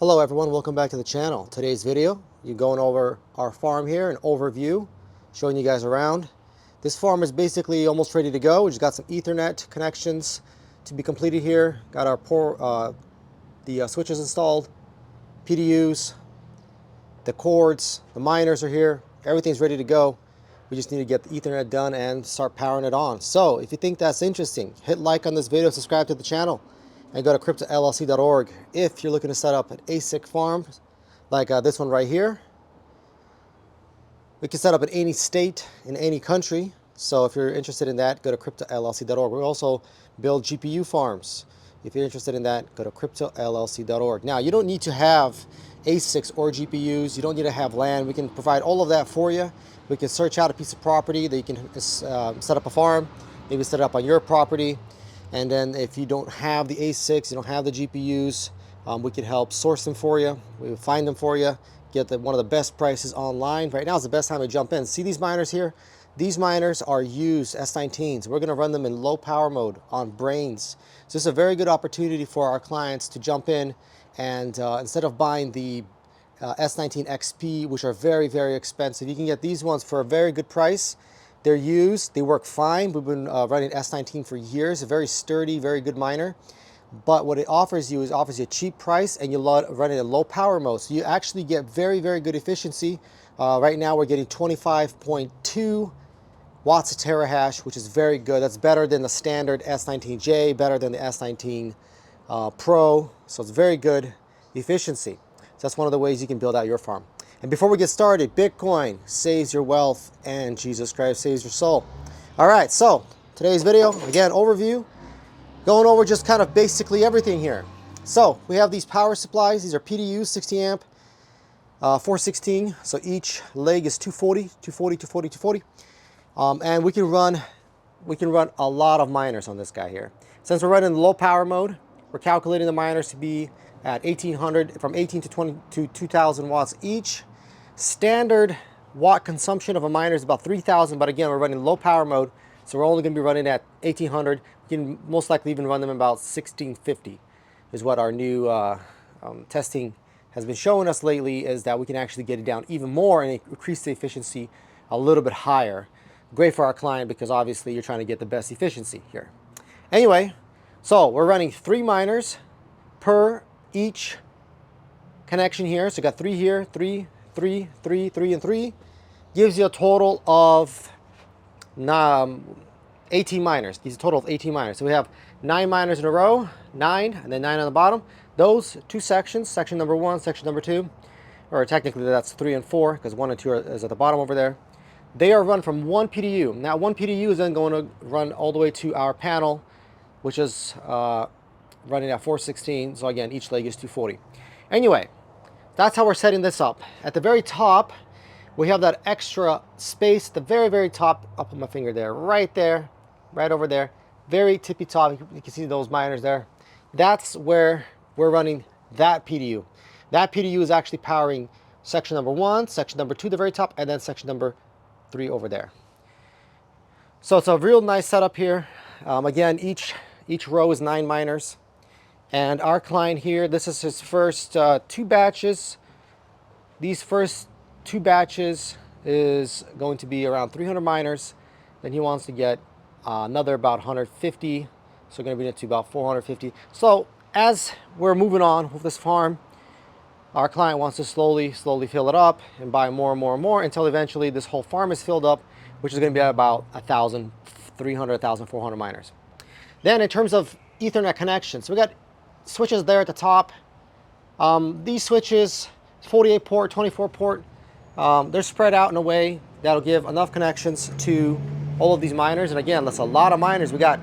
Hello everyone, welcome back to the channel. Today's video, you're going over our farm here, an overview, showing you guys around. This farm is basically almost ready to go. We just got some Ethernet connections to be completed here. Got our switches installed, PDUs, the cords, the miners are here. Everything's ready to go. We just need to get the Ethernet done and start powering it on. So if you think that's interesting, hit like on this video, subscribe to the channel, and go to cryptollc.org. If you're looking to set up an ASIC farm like this one right here, we can set up in any state, in any country. So if you're interested in that, go to cryptollc.org. We also build GPU farms. If you're interested in that, go to cryptollc.org. Now, you don't need to have ASICs or GPUs. You don't need to have land. We can provide all of that for you. We can search out a piece of property that you can set up a farm, maybe set it up on your property. And then if you don't have the ASICs, you don't have the GPUs, we can help source them for you. We will find them for you, get one of the best prices online. Right now is the best time to jump in. See these miners here? These miners are used S19s. We're going to run them in low power mode on brains. So this is a very good opportunity for our clients to jump in and instead of buying the S19 XP, which are very, very expensive, you can get these ones for a very good price. They're used, they work fine. We've been running S19 for years, a very sturdy, very good miner. But what it offers you is offers you a cheap price, and you run it in low power mode. So you actually get very, very good efficiency. Right now we're getting 25.2 watts a terahash, which is very good. That's better than the standard S19J, better than the S19 Pro. So it's very good efficiency. So that's one of the ways you can build out your farm. And before we get started, Bitcoin saves your wealth and Jesus Christ saves your soul. All right, so today's video, again, overview, going over just kind of basically everything here. So we have these power supplies. These are PDUs, 60 amp, 416. So each leg is 240, 240, 240, 240. And we can run a lot of miners on this guy here. Since we're running low power mode, we're calculating the miners to be at 1800, from 18 to 20 to 2000 watts each. Standard watt consumption of a miner is about 3000, but again, we're running low power mode, so we're only going to be running at 1800. You can most likely even run them about 1650 is what our new testing has been showing us lately, is that we can actually get it down even more and increase the efficiency a little bit higher. Great for our client because obviously you're trying to get the best efficiency here. Anyway, so we're running 3 miners per each connection here. So got 3 here, 3, 3, 3, 3, and 3. Gives you a total of 18 miners. Gives you a total of 18 miners. So we have 9 miners in a row, 9, and then 9 on the bottom. Those 2 sections, section number 1, section number 2, or technically that's 3 and 4, because 1 and 2 is at the bottom over there. They are run from 1 PDU. Now 1 PDU is then going to run all the way to our panel, which is running at 416. So again, each leg is 240. Anyway, that's how we're setting this up. At the very top, we have that extra space. The very, very top, I'll put my finger there, right over there, very tippy top. You can see those miners there. That's where we're running that PDU. That PDU is actually powering section number 1, section number 2, the very top, and then section number 3 over there. So it's a real nice setup here. Again, each row is 9 miners. And our client here, this is his first 2 batches. These first 2 batches is going to be around 300 miners. Then he wants to get another about 150. So we're going to bring it to about 450. So as we're moving on with this farm, our client wants to slowly fill it up and buy more and more and more until eventually this whole farm is filled up, which is going to be at about 1,300, 1,400 miners. Then in terms of Ethernet connections, so we got switches there at the top. These switches, 48 port, 24 port, they're spread out in a way that'll give enough connections to all of these miners. And again, that's a lot of miners. We got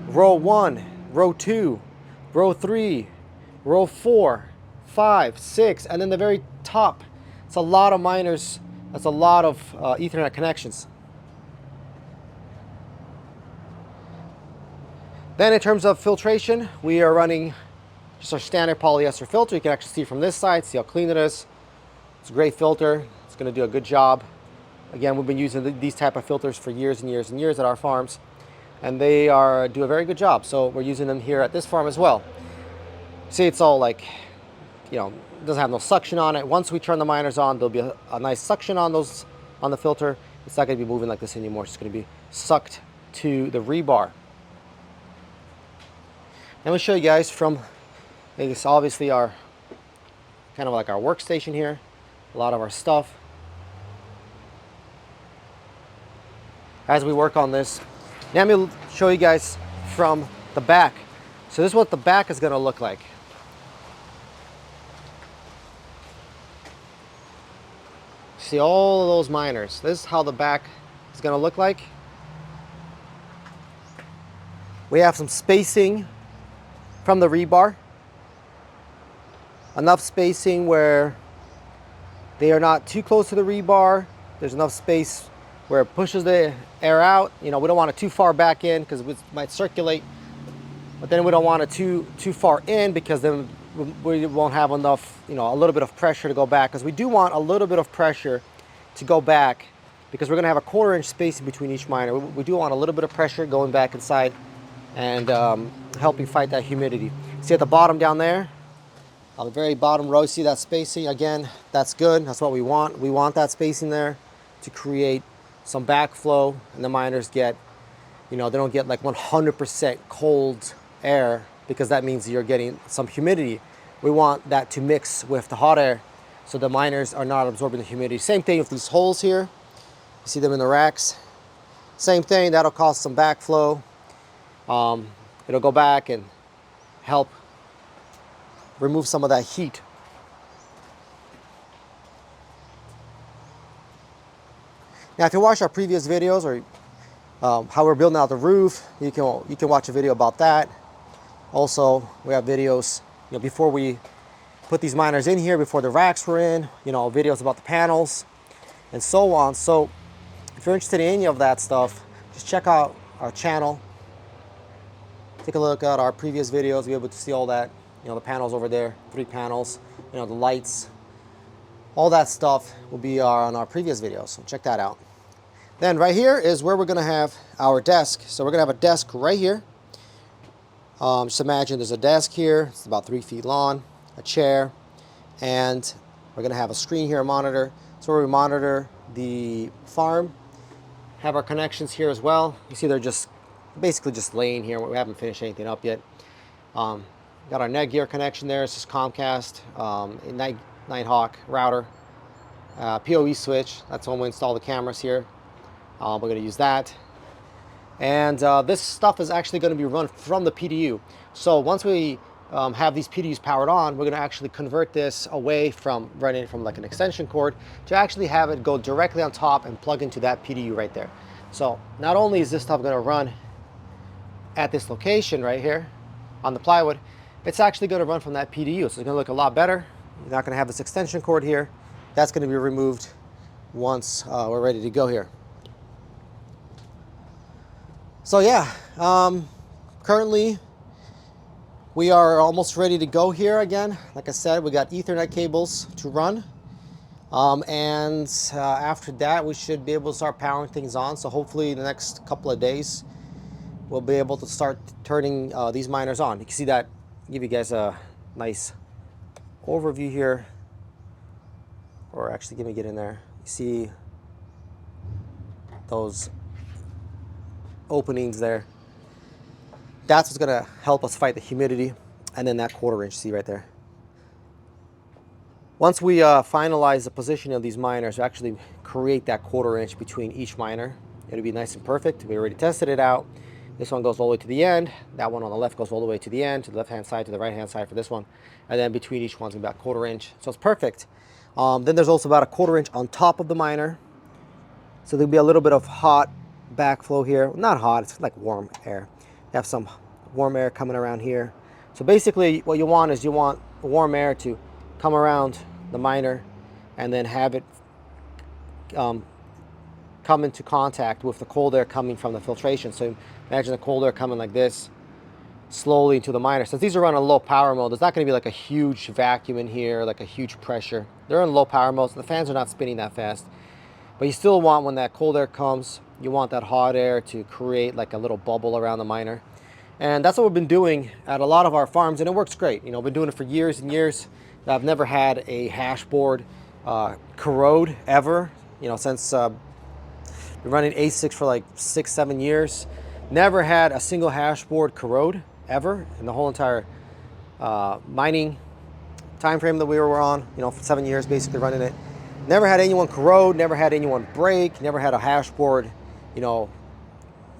row 1, row 2, row 3, row 4, 5, 6, and then the very top. It's a lot of miners. That's a lot of Ethernet connections. Then in terms of filtration, we are running just our standard polyester filter. You can actually see from this side, see how clean it is. It's a great filter. It's going to do a good job. Again, we've been using these type of filters for years and years and years at our farms, and they do a very good job. So we're using them here at this farm as well. See, it's all like, you know, doesn't have no suction on it. Once we turn the miners on, there'll be a nice suction on those, on the filter. It's not going to be moving like this anymore. It's going to be sucked to the rebar. Let me show you guys from, it's obviously our, kind of like our workstation here. A lot of our stuff. As we work on this, now let me show you guys from the back. So this is what the back is going to look like. See all of those miners. This is how the back is going to look like. We have some spacing from the rebar. Enough spacing where they are not too close to the rebar. There's enough space where it pushes the air out. You know, we don't want it too far back in because it might circulate. But then we don't want it too far in because then we won't have enough, you know, a little bit of pressure to go back, because we do want a little bit of pressure to go back because we're going to have a 1/4 inch space in between each miner. We do want a little bit of pressure going back inside and helping fight that humidity. See at the bottom down there, on the very bottom row, see that spacing? Again, that's good. That's what we want. We want that spacing there to create some backflow, and the miners get, you know, they don't get like 100% cold air, because that means you're getting some humidity. We want that to mix with the hot air so the miners are not absorbing the humidity. Same thing with these holes here. You see them in the racks. Same thing, that'll cause some backflow. It'll go back and help remove some of that heat. Now, if you watch our previous videos, or how we're building out the roof, you can watch a video about that. Also, we have videos, you know, before we put these miners in here, before the racks were in, you know, videos about the panels and so on. So if you're interested in any of that stuff, just check out our channel. Take a look at our previous videos. You'll be able to see all that, you know, the panels over there, 3 panels, you know, the lights, all that stuff will be on our previous videos. So check that out. Then right here is where we're going to have our desk. So we're going to have a desk right here. Just imagine there's a desk here. It's about 3 feet long, a chair, and we're going to have a screen here, a monitor. So where we monitor the farm, have our connections here as well. You see they're just basically just laying here. We haven't finished anything up yet. Got our Netgear connection there. It's just Comcast, Nighthawk router, PoE switch. That's when we install the cameras here. We're going to use that. And this stuff is actually going to be run from the PDU. So once we have these PDUs powered on, we're going to actually convert this away from running it from like an extension cord to actually have it go directly on top and plug into that PDU right there. So not only is this stuff going to run at this location right here on the plywood, it's actually going to run from that PDU. So it's going to look a lot better. You're not going to have this extension cord here. That's going to be removed once we're ready to go here. So yeah, currently we are almost ready to go here again. Like I said, we got Ethernet cables to run. After that, we should be able to start powering things on. So hopefully in the next couple of days, we'll be able to start turning these miners on. You can see that, give you guys a nice overview here. Or actually, let me get in there. You see those openings there. That's what's going to help us fight the humidity. And then that 1/4 inch, see right there. Once we finalize the position of these miners, we actually create that 1/4 inch between each miner. It'll be nice and perfect. We already tested it out. This one goes all the way to the end. That one on the left goes all the way to the end, to the left hand side, to the right hand side for this one. And then between each one's about 1/4 inch. So it's perfect. Then there's also about a 1/4 inch on top of the miner. So there'll be a little bit of hot backflow here. Not hot, it's like warm air. You have some warm air coming around here. So basically what you want is you want warm air to come around the miner and then have it come into contact with the cold air coming from the filtration. So imagine the cold air coming like this slowly into the miner. Since these are running low power mode, there's not going to be like a huge vacuum in here, like a huge pressure. They're in low power mode, so the fans are not spinning that fast. But you still want, when that cold air comes, you want that hot air to create like a little bubble around the miner. And that's what we've been doing at a lot of our farms, and it works great. You know, we've been doing it for years and years. I've never had a hash board corrode ever. You know, since been running ASICs for like 6-7 years. Never had a single hash board corrode ever in the whole entire mining time frame that we were on. You know, for 7 years basically running it. Never had anyone corrode. Never had anyone break. Never had a hash board. You know,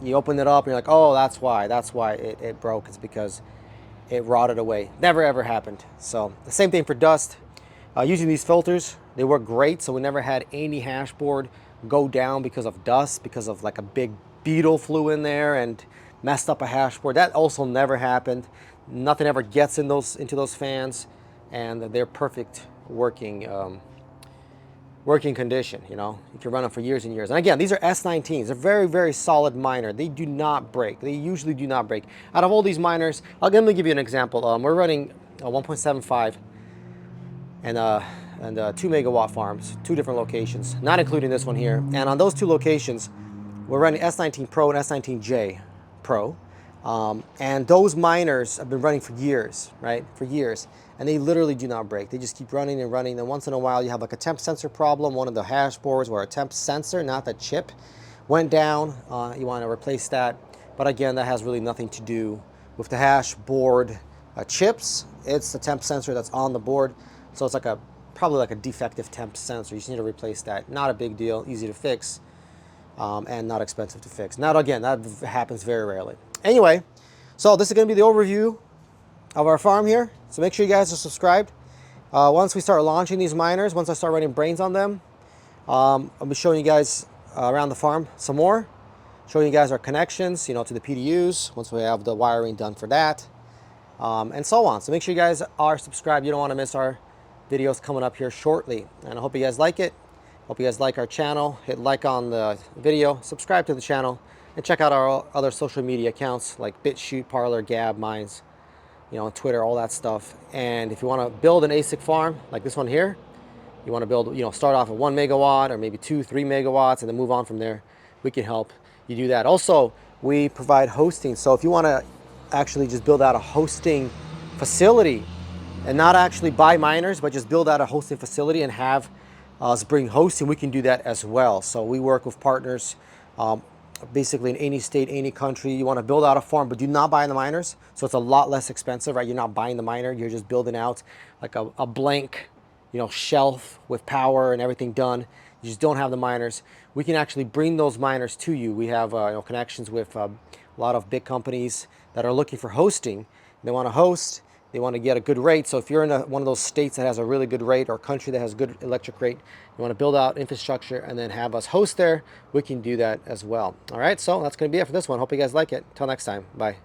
you open it up and you're like, oh, that's why it broke. It's because it rotted away. Never ever happened. So the same thing for dust. Using these filters, they work great. So we never had any hash board go down because of dust, because of like a big beetle flew in there and messed up a hash board. That also never happened. Nothing ever gets in into those fans, and they're perfect working condition. You know, you can run them for years and years. And again, these are S19s. They're very, very solid miner. They do not break. They usually do not break. Out of all these miners, let me give you an example. We're running a 1.75 and 2 megawatt farms, 2 different locations, not including this one here. And on those 2 locations, we're running S19 Pro and S19J Pro. And those miners have been running for years, right? For years. And they literally do not break. They just keep running and running. Then once in a while, you have like a temp sensor problem. One of the hash boards where a temp sensor, not the chip, went down. You want to replace that. But again, that has really nothing to do with the hash board chips. It's the temp sensor that's on the board. So it's like probably like a defective temp sensor. You just need to replace that. Not a big deal, easy to fix, and not expensive to fix. Now again, that happens very rarely. Anyway, so this is going to be the overview of our farm here. So make sure you guys are subscribed. Once we start launching these miners, once I start running brains on them, I'll be showing you guys around the farm some more. Showing you guys our connections, you know, to the PDUs, once we have the wiring done for that, and so on. So make sure you guys are subscribed. You don't want to miss our videos coming up here shortly. And I hope you guys like it. Hope you guys like our channel. Hit like on the video, subscribe to the channel, and check out our other social media accounts like BitChute, Parler, Gab, Minds, you know, Twitter, all that stuff. And if you want to build an ASIC farm like this one here, you want to build, you know, start off at 1 megawatt or maybe 2-3 megawatts and then move on from there, we can help you do that. Also, we provide hosting. So if you want to actually just build out a hosting facility and not actually buy miners, but just build out a hosting facility and have us bring hosting, we can do that as well. So we work with partners basically in any state, any country. You want to build out a farm, but do not buy the miners. So it's a lot less expensive, right? You're not buying the miner. You're just building out like a blank, you know, shelf with power and everything done. You just don't have the miners. We can actually bring those miners to you. We have you know, connections with a lot of big companies that are looking for hosting. They want to host. They want to get a good rate. So if you're in one of those states that has a really good rate, or a country that has good electric rate, you want to build out infrastructure and then have us host there, we can do that as well. All right, so that's going to be it for this one. Hope you guys like it. Until next time, bye.